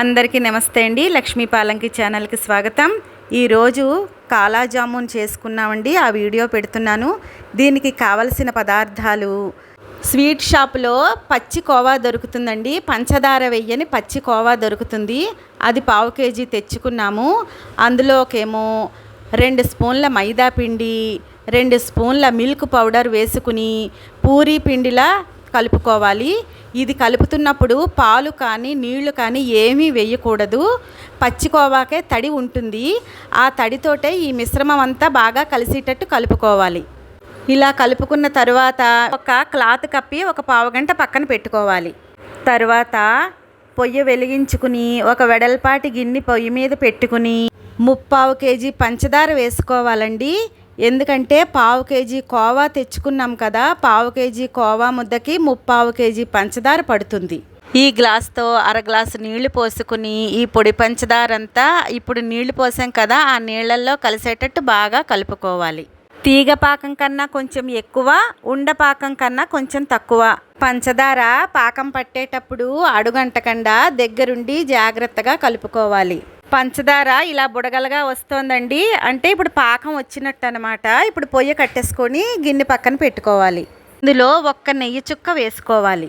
అందరికీ నమస్తే అండి. లక్ష్మీ పాలంకి ఛానల్కి స్వాగతం. ఈరోజు కాలా జామున్ చేసుకున్నామండి, ఆ వీడియో పెడుతున్నాను. దీనికి కావలసిన పదార్థాలు: స్వీట్ షాప్లో పచ్చి కోవా దొరుకుతుందండి, పంచదార వెయ్యని పచ్చి కోవా దొరుకుతుంది. అది 1/2 కేజీ తెచ్చుకున్నాము. అందులోకేమో 2 స్పూన్ల మైదా పిండి, 2 స్పూన్ల మిల్క్ పౌడర్ వేసుకుని పూరీ పిండిలా కలుపుకోవాలి. ఇది కలుపుతున్నప్పుడు పాలు కానీ నీళ్లు కానీ ఏమీ వేయకూడదు. పచ్చికోవాకే తడి ఉంటుంది. ఆ తడితోటే ఈ మిశ్రమం అంతా బాగా కలిసేటట్టు కలుపుకోవాలి. ఇలా కలుపుకున్న తర్వాత ఒక క్లాత్ కప్పి ఒక 1/2 గంట పక్కన పెట్టుకోవాలి. తర్వాత పొయ్యి వెలిగించుకుని ఒక వెడల్పాటి గిన్నె పొయ్యి మీద పెట్టుకుని 3/4 కేజీ పంచదార వేసుకోవాలండి. ఎందుకంటే 1/2 కేజీ కోవా తెచ్చుకున్నాం కదా, 1/2 కేజీ కోవా ముద్దకి 3/4 కేజీ పంచదార పడుతుంది. ఈ గ్లాస్తో 1/2 గ్లాసు నీళ్లు పోసుకుని ఈ పొడి పంచదార అంతా ఇప్పుడు నీళ్లు పోసాం కదా, ఆ నీళ్లలో కలిసేటట్టు బాగా కలుపుకోవాలి. తీగ పాకం కన్నా కొంచెం ఎక్కువ, ఉండపాకం కన్నా కొంచెం తక్కువ. పంచదార పాకం పట్టేటప్పుడు అడుగంటకుండా దగ్గరుండి జాగ్రత్తగా కలుపుకోవాలి. పంచదార ఇలా బుడగలుగా వస్తోందండి అంటే ఇప్పుడు పాకం వచ్చినట్టు అనమాట. ఇప్పుడు పొయ్యి కట్టేసుకొని గిన్నె పక్కన పెట్టుకోవాలి. ఇందులో ఒక్క నెయ్యి చుక్క వేసుకోవాలి.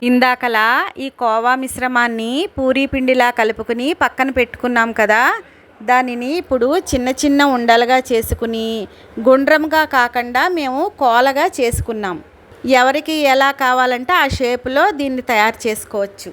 ఇందాకలా ఈ కోవా మిశ్రమాన్ని పూరీ పిండిలా కలుపుకుని పక్కన పెట్టుకున్నాం కదా, దానిని ఇప్పుడు చిన్న చిన్న ఉండలుగా చేసుకుని గుండ్రంగా కాకుండా మేము కోలగా చేసుకున్నాం. ఎవరికి ఎలా కావాలంటే ఆ షేపులో దీన్ని తయారు చేసుకోవచ్చు.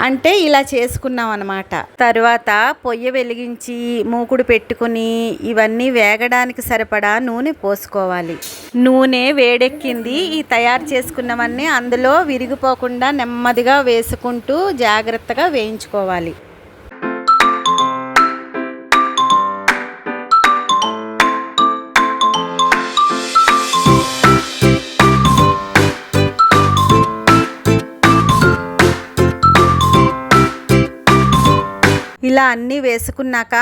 అంటే ఇలా చేసుకున్నాం అన్నమాట. తర్వాత పొయ్యి వెలిగించి మూకుడు పెట్టుకుని ఇవన్నీ వేగడానికి సరిపడా నూనె పోసుకోవాలి. నూనె వేడెక్కింది. ఈ తయారు చేసుకున్నవన్నీ అందులో విరిగిపోకుండా నెమ్మదిగా వేసుకుంటూ జాగ్రత్తగా వేయించుకోవాలి. ఇలా అన్నీ వేసుకున్నాక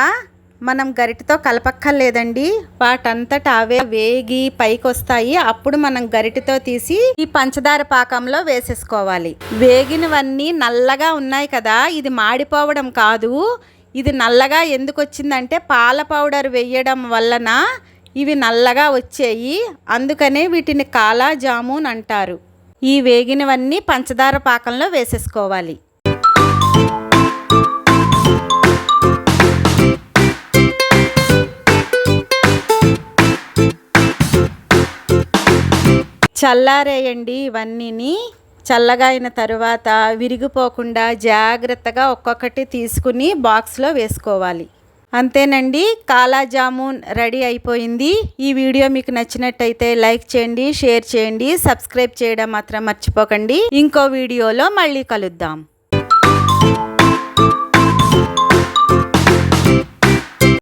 మనం గరిటెతో కలపక్కర్లేదండి, వాటంతట అవే వేగి పైకి వస్తాయి. అప్పుడు మనం గరిటెతో తీసి ఈ పంచదార పాకంలో వేసేసుకోవాలి. వేగినవన్నీ నల్లగా ఉన్నాయి కదా, ఇది మాడిపోవడం కాదు. ఇది నల్లగా ఎందుకు వచ్చిందంటే పాల పౌడర్ వేయడం వలన ఇవి నల్లగా వచ్చాయి. అందుకనే వీటిని కాలా జామున్ అంటారు. ఈ వేగినవన్నీ పంచదార పాకంలో వేసేసుకోవాలి. చల్లారేయండి. ఇవన్నీని చల్లగా అయిన తర్వాత విరిగిపోకుండా జాగ్రత్తగా ఒక్కొక్కటి తీసుకుని బాక్స్లో వేసుకోవాలి. అంతేనండి, కాలా జామున్ రెడీ అయిపోయింది. ఈ వీడియో మీకు నచ్చినట్టయితే లైక్ చేయండి, షేర్ చేయండి, సబ్స్క్రైబ్ చేయడం మాత్రం మర్చిపోకండి. ఇంకో వీడియోలో మళ్ళీ కలుద్దాం.